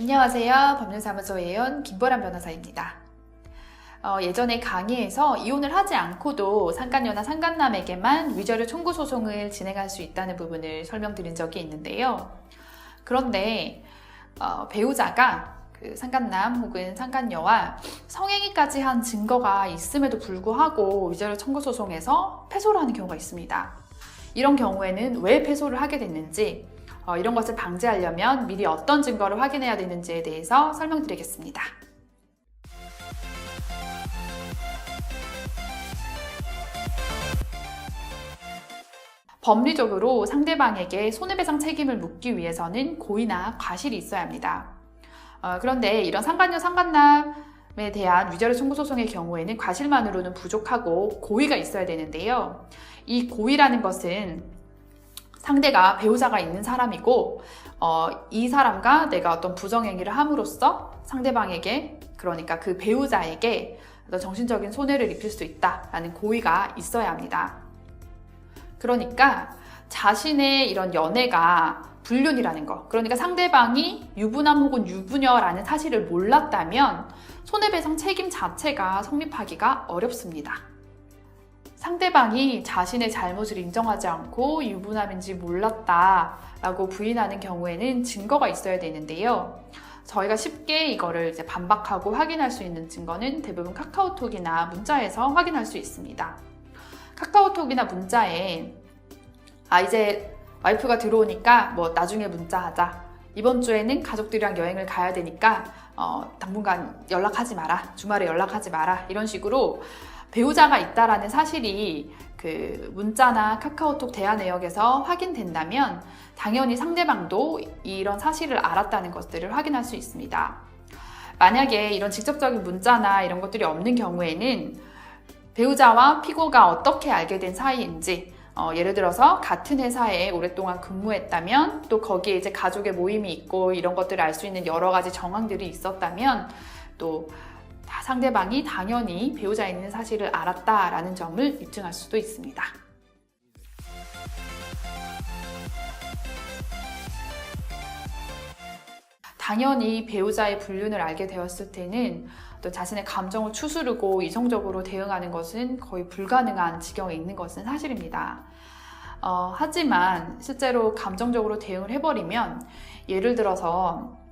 안녕하세요. 법률사무소에 온 김보람 변호사입니다. 예전에 강의에서 이혼을 하지 않고도 상간녀나 상간남에게만 위자료 청구 소송을 진행할 수 있다는 부분을 설명드린 적이 있는데요. 그런데 배우자가 그 상간남 혹은 상간녀와 성행위까지 한 증거가 있음에도 불구하고 위자료 청구 소송에서 패소를 하는 경우가 있습니다. 이런 경우에는 왜 패소를 하게 됐는지, 이런 것을 방지하려면 미리 어떤 증거를 확인해야 되는지에 대해서 설명드리겠습니다. 법리적으로 상대방에게 손해배상 책임을 묻기 위해서는 고의나 과실이 있어야 합니다. 그런데 이런 상간녀, 상간남에 대한 위자료 청구 소송의 경우에는 과실만으로는 부족하고 고의가 있어야 되는데요. 이 고의라는 것은 상대가 배우자가 있는 사람이고 이 사람과 내가 어떤 부정행위를 함으로써 상대방에게, 그러니까 그 배우자에게 어떤 정신적인 손해를 입힐 수 있다라는 고의가 있어야 합니다. 그러니까 자신의 이런 연애가 불륜이라는 것, 그러니까 상대방이 유부남 혹은 유부녀라는 사실을 몰랐다면 손해배상 책임 자체가 성립하기가 어렵습니다. 상대방이 자신의 잘못을 인정하지 않고 유부남인지 몰랐다라고 부인하는 경우에는 증거가 있어야 되는데요. 저희가 쉽게 이거를 이제 반박하고 확인할 수 있는 증거는 대부분 카카오톡이나 문자에서 확인할 수 있습니다. 카카오톡이나 문자에 이제 와이프가 들어오니까 뭐 나중에 문자하자, 이번 주에는 가족들이랑 여행을 가야 되니까 당분간 연락하지 마라, 주말에 연락하지 마라, 이런 식으로 배우자가 있다라는 사실이 그 문자나 카카오톡 대화 내역에서 확인된다면 당연히 상대방도 이런 사실을 알았다는 것들을 확인할 수 있습니다. 만약에 이런 직접적인 문자나 이런 것들이 없는 경우에는 배우자와 피고가 어떻게 알게 된 사이인지, 예를 들어서 같은 회사에 오랫동안 근무했다면, 또 거기에 이제 가족의 모임이 있고 이런 것들을 알 수 있는 여러 가지 정황들이 있었다면, 또 상대방이 당연히 배우자에 있는 사실을 알았다라는 점을 입증할 수도 있습니다. 당연히 배우자의 불륜을 알게 되었을 때는 또 자신의 감정을 추스르고 이성적으로 대응하는 것은 거의 불가능한 지경에 있는 것은 사실입니다. 하지만 실제로 감정적으로 대응을 해버리면, 예를 들어서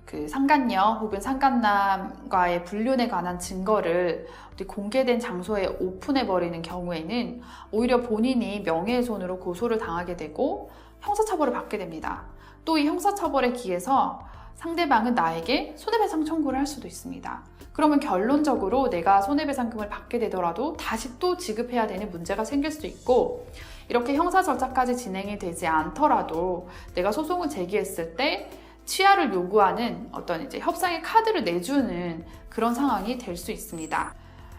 그 상간녀 혹은 상간남과의 불륜에 관한 증거를 공개된 장소에 오픈해버리는 경우에는 오히려 본인이 명예훼손으로 고소를 당하게 되고 형사처벌을 받게 됩니다. 또 이 형사처벌에 기해서 상대방은 나에게 손해배상 청구를 할 수도 있습니다. 그러면 결론적으로 내가 손해배상금을 받게 되더라도 다시 또 지급해야 되는 문제가 생길 수도 있고, 이렇게 형사 절차까지 진행이 되지 않더라도 내가 소송을 제기했을 때 취하를 요구하는 어떤 이제 협상의 카드를 내주는 그런 상황이 될 수 있습니다.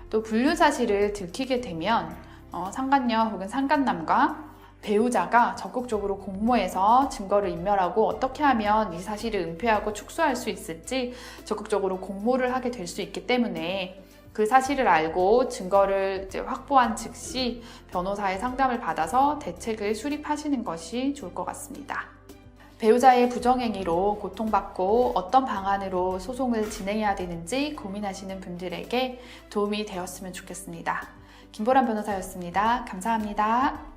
또 불륜 사실을 들키게 되면 상간녀 혹은 상간남과 배우자가 적극적으로 공모해서 증거를 인멸하고 어떻게 하면 이 사실을 은폐하고 축소할 수 있을지 적극적으로 공모를 하게 될 수 있기 때문에, 그 사실을 알고 증거를 이제 확보한 즉시 변호사의 상담을 받아서 대책을 수립하시는 것이 좋을 것 같습니다. 배우자의 부정행위로 고통받고 어떤 방안으로 소송을 진행해야 되는지 고민하시는 분들에게 도움이 되었으면 좋겠습니다. 김보람 변호사였습니다. 감사합니다.